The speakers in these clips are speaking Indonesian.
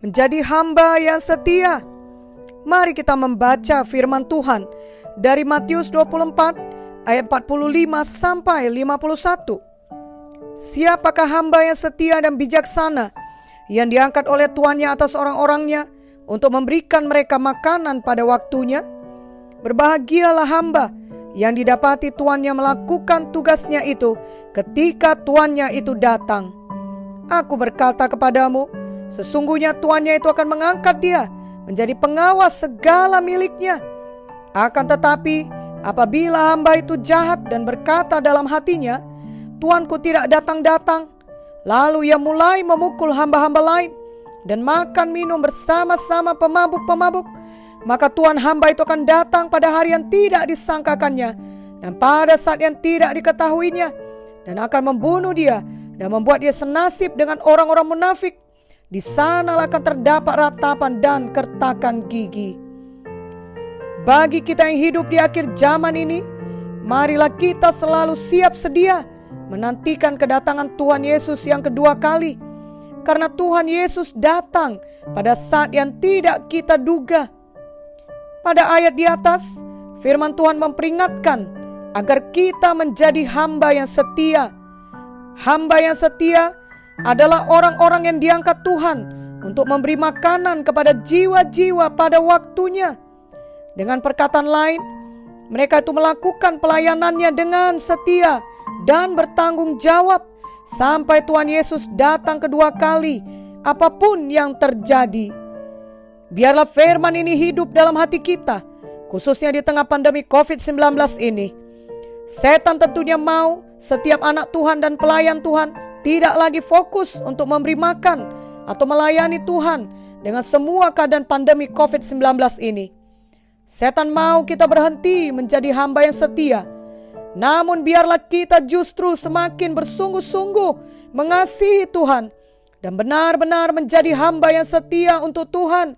menjadi hamba yang setia. Mari kita membaca firman Tuhan dari Matius 24 ayat 45 sampai 51. Siapakah hamba yang setia dan bijaksana yang diangkat oleh tuannya atas orang-orangnya untuk memberikan mereka makanan pada waktunya? Berbahagialah hamba yang didapati tuannya melakukan tugasnya itu ketika tuannya itu datang. Aku berkata kepadamu, sesungguhnya tuannya itu akan mengangkat dia menjadi pengawas segala miliknya. Akan tetapi, apabila hamba itu jahat dan berkata dalam hatinya, tuanku tidak datang-datang, lalu ia mulai memukul hamba-hamba lain dan makan minum bersama-sama pemabuk-pemabuk, maka tuan hamba itu akan datang pada hari yang tidak disangkakannya dan pada saat yang tidak diketahuinya, dan akan membunuh dia dan membuat dia senasib dengan orang-orang munafik. Di sanalah akan terdapat ratapan dan kertakan gigi. Bagi kita yang hidup di akhir zaman ini, marilah kita selalu siap sedia menantikan kedatangan Tuhan Yesus yang kedua kali. Karena Tuhan Yesus datang pada saat yang tidak kita duga. Pada ayat di atas, firman Tuhan memperingatkan agar kita menjadi hamba yang setia. Hamba yang setia adalah orang-orang yang diangkat Tuhan untuk memberi makanan kepada jiwa-jiwa pada waktunya. Dengan perkataan lain, mereka itu melakukan pelayanannya dengan setia dan bertanggung jawab sampai Tuhan Yesus datang kedua kali, apapun yang terjadi. Biarlah firman ini hidup dalam hati kita, khususnya di tengah pandemi COVID-19 ini. Setan tentunya mau setiap anak Tuhan dan pelayan Tuhan tidak lagi fokus untuk memberi makan atau melayani Tuhan dengan semua keadaan pandemi COVID-19 ini. Setan mau kita berhenti menjadi hamba yang setia. Namun biarlah kita justru semakin bersungguh-sungguh mengasihi Tuhan dan benar-benar menjadi hamba yang setia untuk Tuhan.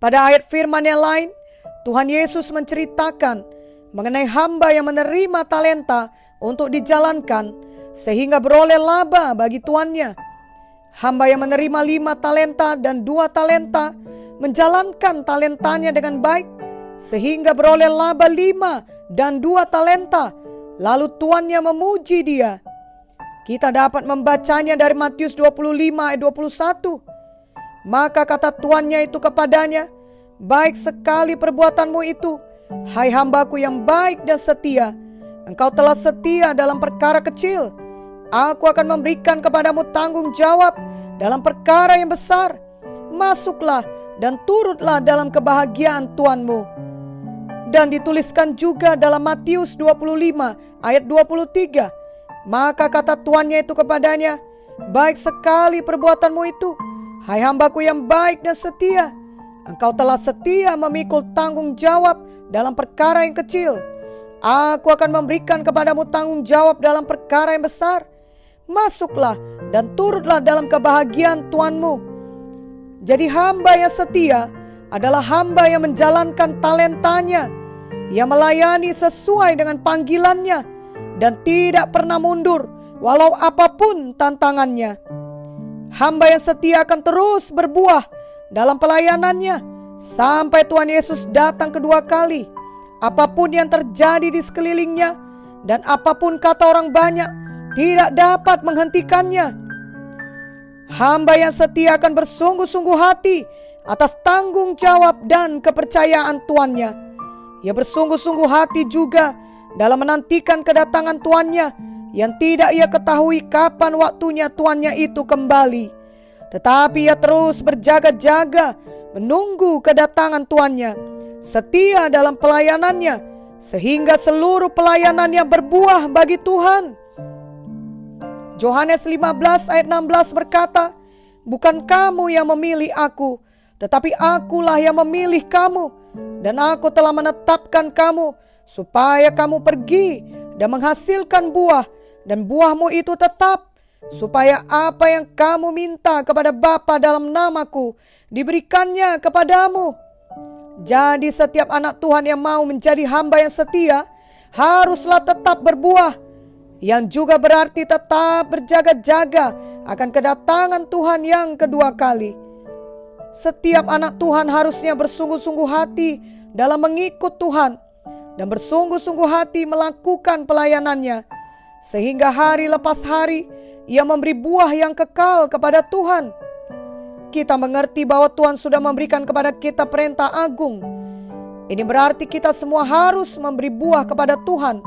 Pada ayat firman yang lain, Tuhan Yesus menceritakan mengenai hamba yang menerima talenta untuk dijalankan sehingga beroleh laba bagi tuannya. Hamba yang menerima 5 talenta dan 2 talenta menjalankan talentanya dengan baik sehingga beroleh laba 5 dan 2 talenta. Lalu tuannya memuji dia. Kita dapat membacanya dari Matius 25 ayat 21. Maka kata tuannya itu kepadanya, baik sekali perbuatanmu itu, hai hambaku yang baik dan setia. Engkau telah setia dalam perkara kecil, aku akan memberikan kepadamu tanggung jawab dalam perkara yang besar. Masuklah dan turutlah dalam kebahagiaan Tuanmu. Dan dituliskan juga dalam Matius 25 ayat 23. Maka kata tuannya itu kepadanya, baik sekali perbuatanmu itu, hai hambaku yang baik dan setia. Engkau telah setia memikul tanggung jawab dalam perkara yang kecil, aku akan memberikan kepadamu tanggung jawab dalam perkara yang besar. Masuklah dan turutlah dalam kebahagiaan Tuanmu. Jadi hamba yang setia adalah hamba yang menjalankan talentanya, yang melayani sesuai dengan panggilannya dan tidak pernah mundur walau apapun tantangannya. Hamba yang setia akan terus berbuah dalam pelayanannya sampai Tuhan Yesus datang kedua kali. Apapun yang terjadi di sekelilingnya dan apapun kata orang banyak tidak dapat menghentikannya. Hamba yang setia akan bersungguh-sungguh hati atas tanggung jawab dan kepercayaan tuannya. Ia bersungguh-sungguh hati juga dalam menantikan kedatangan tuannya yang tidak ia ketahui kapan waktunya tuannya itu kembali. Tetapi ia terus berjaga-jaga menunggu kedatangan tuannya, setia dalam pelayanannya sehingga seluruh pelayanannya berbuah bagi Tuhan. Yohanes 15 ayat 16 berkata, bukan kamu yang memilih aku, tetapi akulah yang memilih kamu, dan aku telah menetapkan kamu supaya kamu pergi dan menghasilkan buah, dan buahmu itu tetap, supaya apa yang kamu minta kepada Bapa dalam namaku diberikannya kepadamu. Jadi setiap anak Tuhan yang mau menjadi hamba yang setia haruslah tetap berbuah, yang juga berarti tetap berjaga-jaga akan kedatangan Tuhan yang kedua kali. Setiap anak Tuhan harusnya bersungguh-sungguh hati dalam mengikut Tuhan dan bersungguh-sungguh hati melakukan pelayanannya, sehingga hari lepas hari ia memberi buah yang kekal kepada Tuhan. Kita mengerti bahwa Tuhan sudah memberikan kepada kita perintah agung. Ini berarti kita semua harus memberi buah kepada Tuhan,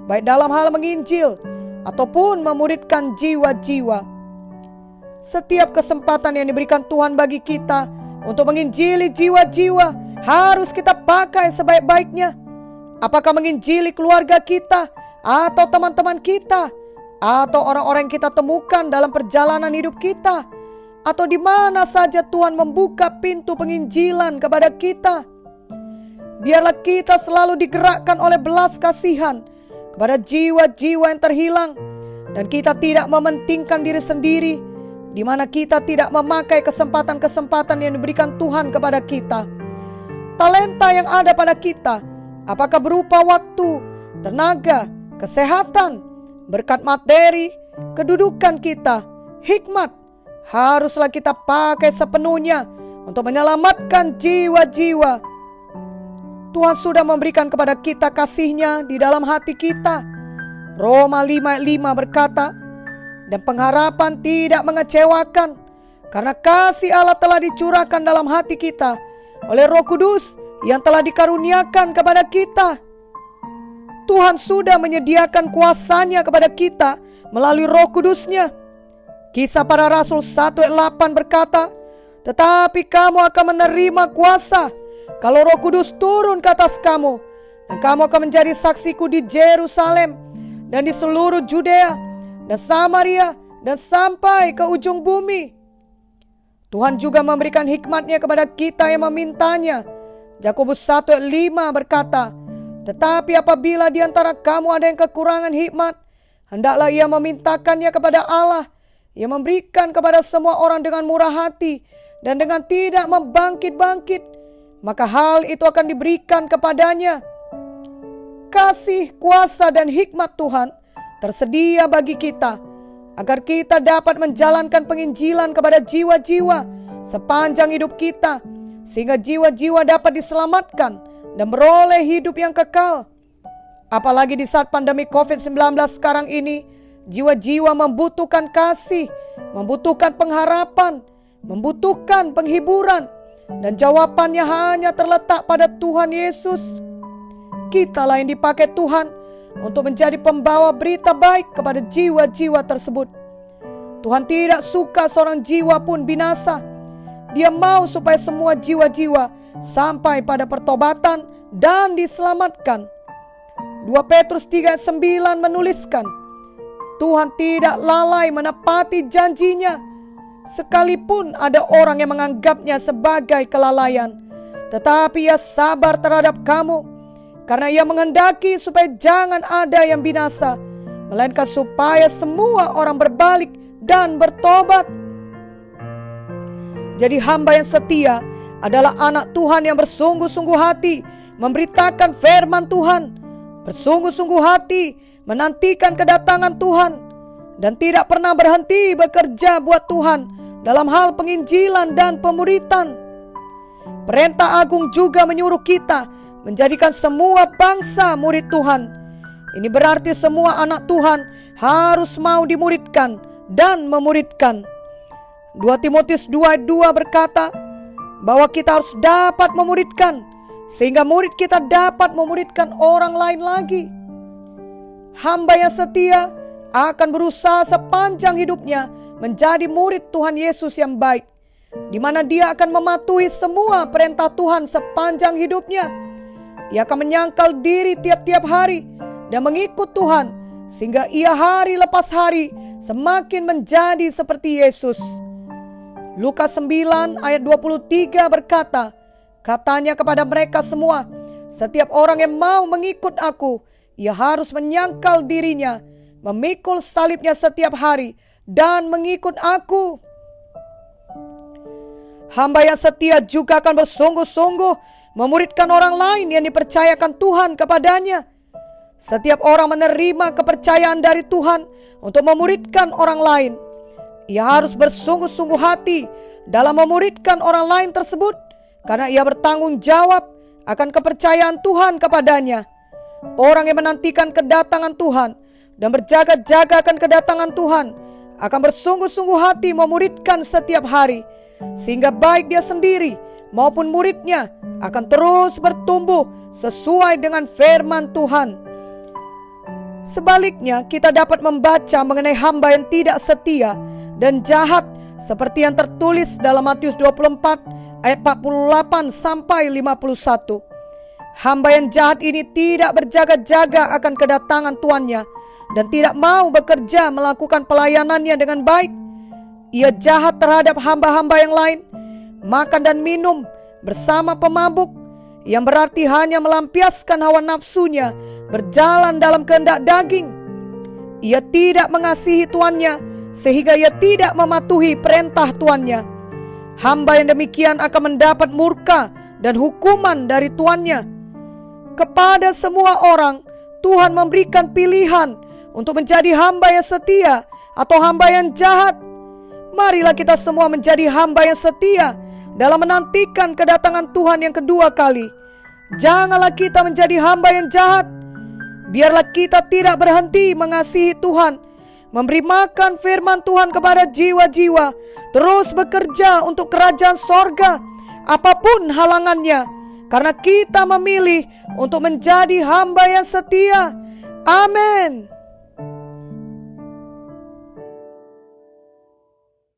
baik dalam hal menginjil ataupun memuridkan jiwa-jiwa. Setiap kesempatan yang diberikan Tuhan bagi kita untuk menginjili jiwa-jiwa harus kita pakai sebaik-baiknya. Apakah menginjili keluarga kita, atau teman-teman kita, atau orang-orang yang kita temukan dalam perjalanan hidup kita, atau di mana saja Tuhan membuka pintu penginjilan kepada kita. Biarlah kita selalu digerakkan oleh belas kasihan kepada jiwa-jiwa yang terhilang, dan kita tidak mementingkan diri sendiri, di mana kita tidak memakai kesempatan-kesempatan yang diberikan Tuhan kepada kita. Talenta yang ada pada kita, apakah berupa waktu, tenaga, kesehatan, berkat materi, kedudukan kita, hikmat, haruslah kita pakai sepenuhnya untuk menyelamatkan jiwa-jiwa. Tuhan sudah memberikan kepada kita kasih-Nya di dalam hati kita. Roma 5:5 berkata, dan pengharapan tidak mengecewakan, karena kasih Allah telah dicurahkan dalam hati kita oleh Roh Kudus yang telah dikaruniakan kepada kita. Tuhan sudah menyediakan kuasa-Nya kepada kita melalui Roh Kudus-Nya. Kisah Para Rasul 1:8 berkata, tetapi kamu akan menerima kuasa kalau Roh Kudus turun ke atas kamu, dan kamu akan menjadi saksiku di Yerusalem dan di seluruh Judea dan Samaria dan sampai ke ujung bumi. Tuhan juga memberikan hikmat-Nya kepada kita yang memintanya. Yakobus 1:5 berkata, tetapi apabila di antara kamu ada yang kekurangan hikmat, hendaklah ia memintakannya kepada Allah, yang memberikan kepada semua orang dengan murah hati dan dengan tidak membangkit-bangkit, maka hal itu akan diberikan kepadanya. Kasih, kuasa, dan hikmat Tuhan tersedia bagi kita, agar kita dapat menjalankan penginjilan kepada jiwa-jiwa sepanjang hidup kita, sehingga jiwa-jiwa dapat diselamatkan dan beroleh hidup yang kekal. Apalagi di saat pandemi COVID-19 sekarang ini, jiwa-jiwa membutuhkan kasih, membutuhkan pengharapan, membutuhkan penghiburan, dan jawabannya hanya terletak pada Tuhan Yesus. Kitalah yang dipakai Tuhan untuk menjadi pembawa berita baik kepada jiwa-jiwa tersebut. Tuhan tidak suka seorang jiwa pun binasa. Dia mau supaya semua jiwa-jiwa sampai pada pertobatan dan diselamatkan. 2 Petrus 3:9 menuliskan, Tuhan tidak lalai menepati janjinya, sekalipun ada orang yang menganggapnya sebagai kelalaian. Tetapi Ia sabar terhadap kamu, karena Ia menghendaki supaya jangan ada yang binasa, melainkan supaya semua orang berbalik dan bertobat. Jadi hamba yang setia adalah anak Tuhan yang bersungguh-sungguh hati memberitakan firman Tuhan, bersungguh-sungguh hati menantikan kedatangan Tuhan, dan tidak pernah berhenti bekerja buat Tuhan dalam hal penginjilan dan pemuritan. Perintah agung juga menyuruh kita menjadikan semua bangsa murid Tuhan. Ini berarti semua anak Tuhan harus mau dimuridkan dan memuridkan. 2 Timotius 2:2 berkata bahwa kita harus dapat memuridkan, sehingga murid kita dapat memuridkan orang lain lagi. Hamba yang setia akan berusaha sepanjang hidupnya menjadi murid Tuhan Yesus yang baik, di mana dia akan mematuhi semua perintah Tuhan sepanjang hidupnya. Ia akan menyangkal diri tiap-tiap hari dan mengikut Tuhan, sehingga ia hari lepas hari semakin menjadi seperti Yesus. Lukas 9 ayat 23 berkata, katanya kepada mereka semua, setiap orang yang mau mengikut aku, ia harus menyangkal dirinya, memikul salibnya setiap hari, dan mengikut aku. Hamba yang setia juga akan bersungguh-sungguh memuridkan orang lain yang dipercayakan Tuhan kepadanya. Setiap orang menerima kepercayaan dari Tuhan untuk memuridkan orang lain. Ia harus bersungguh-sungguh hati dalam memuridkan orang lain tersebut, karena ia bertanggung jawab akan kepercayaan Tuhan kepadanya. Orang yang menantikan kedatangan Tuhan dan berjaga-jaga akan kedatangan Tuhan akan bersungguh-sungguh hati memuridkan setiap hari, sehingga baik dia sendiri maupun muridnya akan terus bertumbuh sesuai dengan firman Tuhan. Sebaliknya, kita dapat membaca mengenai hamba yang tidak setia dan jahat seperti yang tertulis dalam Matius 24 ayat 48 sampai 51. Hamba yang jahat ini tidak berjaga-jaga akan kedatangan tuannya dan tidak mau bekerja melakukan pelayanannya dengan baik. Ia jahat terhadap hamba-hamba yang lain, makan dan minum bersama pemabuk, yang berarti hanya melampiaskan hawa nafsunya, berjalan dalam kehendak daging. Ia tidak mengasihi tuannya sehingga ia tidak mematuhi perintah tuannya. Hamba yang demikian akan mendapat murka dan hukuman dari tuannya. Kepada semua orang, Tuhan memberikan pilihan untuk menjadi hamba yang setia atau hamba yang jahat. Marilah kita semua menjadi hamba yang setia dalam menantikan kedatangan Tuhan yang kedua kali. Janganlah kita menjadi hamba yang jahat. Biarlah kita tidak berhenti mengasihi Tuhan, memberi makan firman Tuhan kepada jiwa-jiwa, terus bekerja untuk kerajaan sorga, apapun halangannya, karena kita memilih untuk menjadi hamba yang setia. Amin.